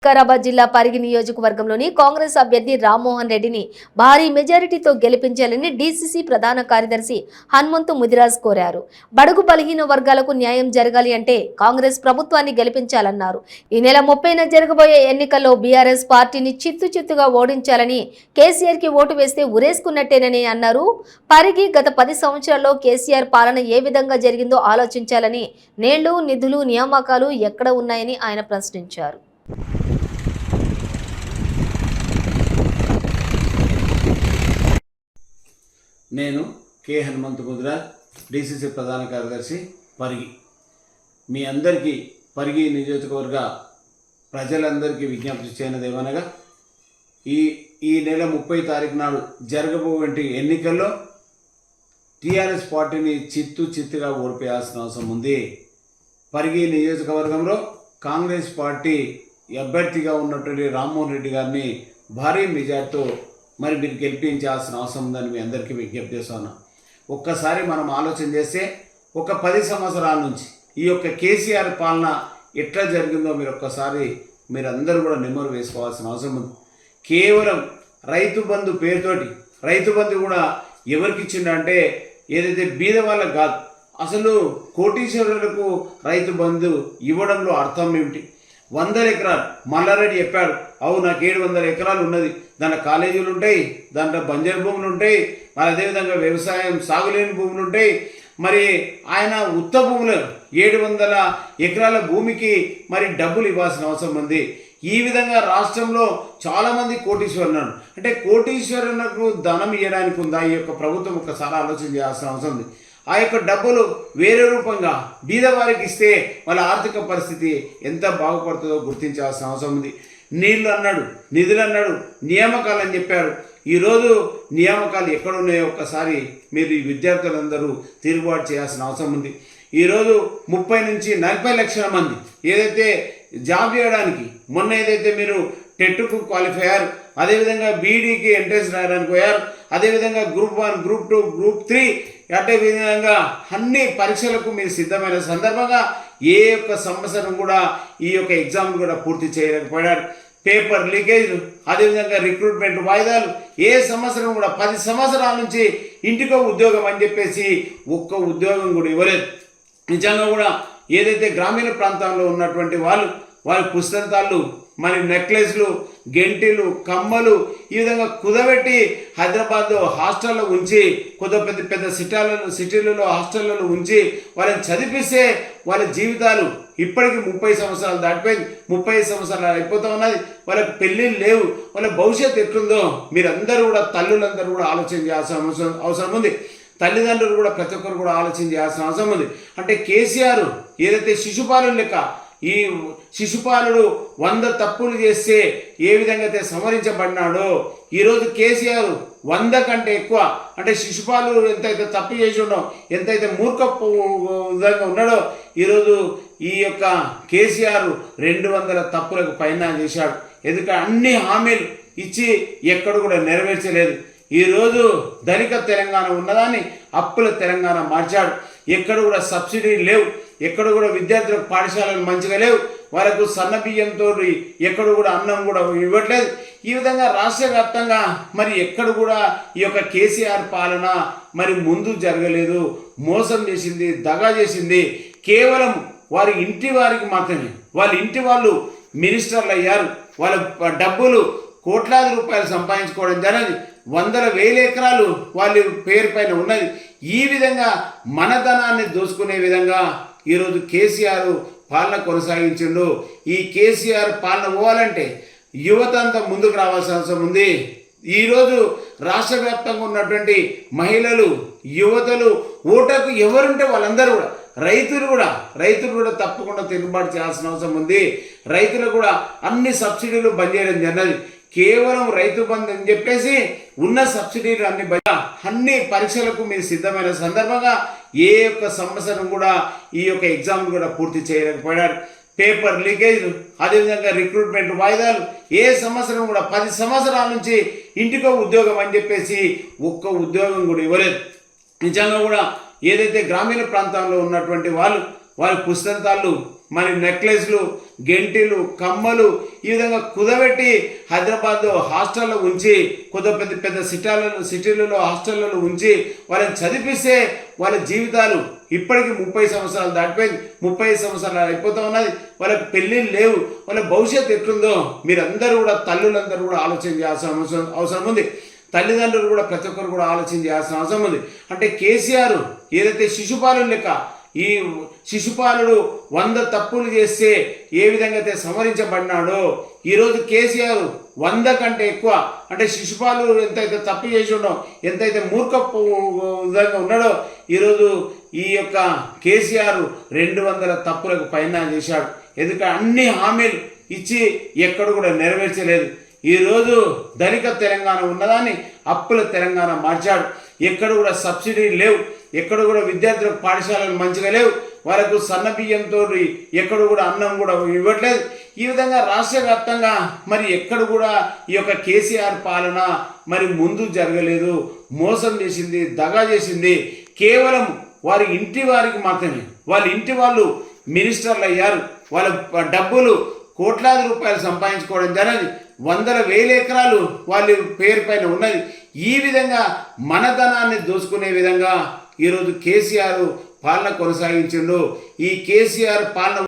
వికారాబాద్ జిల్లా పరిగి నియోజకవర్గంలోని కాంగ్రెస్ అభ్యర్థి రామ్మోహన్ రెడ్డిని భారీ మెజారిటీతో గెలిపించాలని డీసీసీ ప్రధాన కార్యదర్శి హనుమంతు ముదిరాజ్ కోరారు. బడుగు బలహీన వర్గాలకు న్యాయం జరగాలి అంటే కాంగ్రెస్ ప్రభుత్వాన్ని గెలిపించాలన్నారు. ఈ నెల 30న జరగబోయే ఎన్నికల్లో బీఆర్ఎస్ పార్టీని చిత్తుగా ఓడించాలని కేసీఆర్ కి ఓటు వేస్తే ఉరేసుకున్నట్టేనని అన్నారు. పరిగి గత 10 సంవత్సరాల్లో కేసీఆర్ పాలన ఏ విధంగా జరిగిందో ఆలోచించాలని, నీళ్లు, నిధులు, నియామకాలు ఎక్కడ ఉన్నాయని ఆయన ప్రశ్నించారు. నేను కె హనుమంతు ముదిరాజ్, డీసీసీ ప్రధాన కార్యదర్శి, పరిగి. మీ అందరికీ పరిగి నియోజకవర్గ ప్రజలందరికీ విజ్ఞప్తి చేయనది ఏమనగా, ఈ నెల 30 తారీఖు నాడు జరగబోయే ఎన్నికల్లో టీఆర్ఎస్ పార్టీని చిత్తుగా ఓడిపోయాల్సిన అవసరం ఉంది. పరిగి నియోజకవర్గంలో కాంగ్రెస్ పార్టీ అభ్యర్థిగా ఉన్నటువంటి రామ్మోహన్ రెడ్డి గారిని భారీ మెజార్టీతో మరి మీరు గెలిపించాల్సిన అవసరం ఉందని మీ అందరికీ విజ్ఞప్తి చేస్తున్నాను. ఒక్కసారి మనం ఆలోచన చేస్తే ఒక 10 సంవత్సరాల నుంచి ఈ యొక్క కేసీఆర్ పాలన ఎట్లా జరిగిందో మీరందరూ కూడా నెమ్మరు వేసుకోవాల్సిన అవసరం ఉంది. కేవలం రైతు బంధు పేరుతోటి, రైతు బంధు కూడా ఎవరికి ఇచ్చిండంటే ఏదైతే బీద వాళ్ళకు కాదు, అసలు కోటీశ్వరులకు రైతు బంధు ఇవ్వడంలో అర్థం ఏమిటి? 100 ఎకరాలు మల్లారెడ్డి చెప్పాడు. నాకు 700 ఎకరాలు ఉన్నది, దాంట్లో కాలేజీలు ఉంటాయి, దాంట్లో బంజరు భూములు ఉంటాయి, మరి అదేవిధంగా వ్యవసాయం సాగులేని భూములు ఉంటాయి. మరి ఆయన ఉత్త భూములు 700 ఎకరాల భూమికి మరి డబ్బులు ఇవ్వాల్సిన అవసరం ఉంది. ఈ విధంగా రాష్ట్రంలో చాలామంది కోటీశ్వరులు, అంటే కోటీశ్వరులకు ధనం ఇవ్వడానికి ఉందా ఈ యొక్క ప్రభుత్వం? ఒక్కసారి ఆలోచన చేయాల్సిన అవసరం ఉంది. ఆ యొక్క డబ్బులు వేరే రూపంగా బీదవారికి ఇస్తే వాళ్ళ ఆర్థిక పరిస్థితి ఎంత బాగుపడుతుందో గుర్తించాల్సిన అవసరం ఉంది. నీళ్లు అన్నాడు, నిధులు అన్నాడు, నియామకాలు అని చెప్పాడు. ఈరోజు నియామకాలు ఎక్కడున్నాయో ఒక్కసారి మీరు ఈ విద్యార్థులందరూ తిరుగుబాటు చేయాల్సిన అవసరం ఉంది. ఈరోజు 30 నుంచి 40 లక్షల మంది ఏదైతే జాబ్ చేయడానికి, మొన్న ఏదైతే మీరు టెట్కు క్వాలిఫై అయ్యారు, అదేవిధంగా బీఈడీకి ఎంట్రన్స్ రాయడానికి పోయారు, అదేవిధంగా గ్రూప్ 1, గ్రూప్ 2, గ్రూప్ 3 అదే విధంగా అన్ని పరీక్షలకు మీరు సిద్ధమైన సందర్భంగా ఏ యొక్క సంవత్సరం కూడా ఈ యొక్క ఎగ్జామ్ కూడా పూర్తి చేయలేకపోయారు. పేపర్ లీకేజ్, అదేవిధంగా రిక్రూట్మెంట్ వాయిదాలు, ఏ సంవత్సరం కూడా 10 సంవత్సరాల నుంచి ఇంటికో ఉద్యోగం అని చెప్పేసి ఒక్క ఉద్యోగం కూడా ఇవ్వలేదు. నిజంగా కూడా ఏదైతే గ్రామీణ ప్రాంతాల్లో ఉన్నటువంటి వాళ్ళ పుస్తకాలు, మరి నెక్లెస్లు, గెంటీలు, కమ్మలు ఈ విధంగా కుదబెట్టి హైదరాబాద్లో హాస్టల్లో ఉంచి, పెద్ద సిటీలలో హాస్టళ్లలో ఉంచి వాళ్ళని చదివిస్తే వాళ్ళ జీవితాలు ఇప్పటికీ 30 సంవత్సరాలు దాటిపోయింది, 30 సంవత్సరాలు అయిపోతూ ఉన్నది. వాళ్ళకి పెళ్ళిళ్ళు లేవు. వాళ్ళ భవిష్యత్తు ఎట్లుందో మీరందరూ కూడా, తల్లులందరూ కూడా ఆలోచన చేయాల్సిన అవసరం ఉంది. తల్లిదండ్రులు కూడా ప్రతి ఒక్కరు కూడా ఆలోచన చేయాల్సిన అవసరం ఉంది. అంటే కేసీఆర్ ఏదైతే శిశుపాలుడు లెక్క, ఈ శిశుపాలుడు 100 తప్పులు చేస్తే ఏ విధంగా అయితే సంహరించబడినాడో, ఈరోజు కేసీఆర్ 100 కంటే ఎక్కువ, అంటే శిశుపాలుడు ఎంతైతే తప్పు చేసి ఉండో, ఎంతైతే మూర్ఖ విధంగా ఉన్నాడో, ఈరోజు ఈ యొక్క కేసీఆర్ 200 తప్పులకు పైన చేశాడు. ఎందుకంటే అన్ని హామీలు ఇచ్చి ఎక్కడ కూడా నెరవేర్చలేదు. ఈరోజు ధనిక తెలంగాణ ఉన్నదాన్ని అప్పుల తెలంగాణ మార్చాడు. ఎక్కడ కూడా సబ్సిడీ లేవు, ఎక్కడ కూడా విద్యార్థులకు పాఠశాలలు మంచిగా లేవు, వాళ్ళకు సన్న బియ్యంతో ఎక్కడ కూడా అన్నం కూడా ఇవ్వట్లేదు. ఈ విధంగా రాష్ట్ర వ్యాప్తంగా మరి ఎక్కడ కూడా ఈ యొక్క కేసీఆర్ పాలన మరి ముందు జరగలేదు. మోసం చేసింది, దగా చేసింది. కేవలం వారి ఇంటి వారికి మాత్రమే, వాళ్ళ ఇంటి వాళ్ళు మినిస్టర్లు అయ్యారు. వాళ్ళ డబ్బులు కోట్లాది రూపాయలు సంపాదించుకోవడం జరిగింది. 100,000 ఎకరాలు వాళ్ళ పేరు పైన ఉన్నది. ఈ విధంగా మన ధనాన్ని దోచుకునే విధంగా ఈరోజు కేసీఆర్ పాలన కొనసాగించిండు. ఈ కేసీఆర్ పాలన పోవాలంటే యువత అంతా ముందుకు రావాల్సిన అవసరం ఉంది. ఈరోజు రాష్ట్ర వ్యాప్తంగా ఉన్నటువంటి మహిళలు, యువతలు ఓటకు ఎవరుంటే వాళ్ళందరూ కూడా, రైతులు కూడా తప్పకుండా తిరుగుబాటు చేయాల్సిన అవసరం ఉంది. రైతులు కూడా అన్ని సబ్సిడీలు బంద్ చేయడం జరిగినది. కేవలం రైతు బంధు అని చెప్పేసి ఉన్న సబ్సిడీలు అన్ని పరీక్షలకు మీరు సిద్ధమైన సందర్భంగా ఏ యొక్క సంవత్సరం కూడా ఈ యొక్క ఎగ్జామ్ కూడా పూర్తి చేయలేకపోయారు. పేపర్ లీకేజ్, అదేవిధంగా రిక్రూట్మెంట్ వాయిదాలు, ఏ సంవత్సరం కూడా 10 సంవత్సరాల నుంచి ఇంటికో ఉద్యోగం అని చెప్పేసి ఒక్క ఉద్యోగం కూడా ఇవ్వలేదు. నిజంగా కూడా ఏదైతే గ్రామీణ ప్రాంతాల్లో ఉన్నటువంటి వాళ్ళ పుస్తకాలు, మరి నెక్లెస్లు, గెంటీలు, కమ్మలు ఈ విధంగా కుదబెట్టి హైదరాబాద్ హాస్టల్లో ఉంచి పెద్ద పెద్ద సిటీలలో హాస్టళ్లలో ఉంచి వాళ్ళని చదివిస్తే వాళ్ళ జీవితాలు ఇప్పటికీ 30 సంవత్సరాలు దాటిపోయింది, 35 సంవత్సరాలు అయిపోతూ ఉన్నది. వాళ్ళకి పెళ్ళిళ్ళు లేవు. వాళ్ళ భవిష్యత్తు ఎట్లుందో మీరందరూ కూడా, తల్లులందరూ కూడా ఆలోచన చేయాల్సిన అవసరం ఉంది. తల్లిదండ్రులు కూడా ప్రతి ఒక్కరు కూడా ఆలోచన చేయాల్సిన అవసరం ఉంది. అంటే కేసీఆర్ ఏదైతే శిశుపాలుడు లెక్క, ఈ శిశుపాలుడు 100 తప్పులు చేస్తే ఏ విధంగా అయితే సంహరించబడినాడో, ఈరోజు కేసీఆర్ 100 కంటే ఎక్కువ, అంటే శిశుపాలుడు ఎంతైతే తప్పు చేసి ఉండో, ఎంతైతే మూర్ఖ విధంగా ఉన్నాడో, ఈరోజు ఈ యొక్క కేసీఆర్ 200 తప్పులకు పైన చేశాడు. ఎందుకంటే అన్ని హామీలు ఇచ్చి ఎక్కడ కూడా నెరవేర్చలేదు. ఈరోజు ధనిక తెలంగాణ ఉన్నదాన్ని అప్పుల తెలంగాణ మార్చాడు. ఎక్కడ కూడా సబ్సిడీ లేవు, ఎక్కడ కూడా విద్యార్థులకు పాఠశాలలు మంచిగా లేవు, వాళ్ళకు సన్న బియ్యంతో ఎక్కడ కూడా అన్నం కూడా ఇవ్వట్లేదు. ఈ విధంగా రాష్ట్ర వ్యాప్తంగా మరి ఎక్కడ కూడా ఈ యొక్క కేసీఆర్ పాలన మరి ముందు జరగలేదు. మోసం చేసింది, దగా చేసింది. కేవలం వారి ఇంటి వారికి మాత్రమే, వాళ్ళ ఇంటి వాళ్ళు మినిస్టర్లు అయ్యారు. వాళ్ళ డబ్బులు కోట్లాది రూపాయలు సంపాదించుకోవడం జరిగింది. 100,000 ఎకరాలు వాళ్ళ పేరు పైన ఉన్నది. ఈ విధంగా మన ధనాన్ని దోచుకునే విధంగా ఈరోజు కేసీఆర్ పాలన కొనసాగించిండు. ఈ కేసీఆర్ పాలన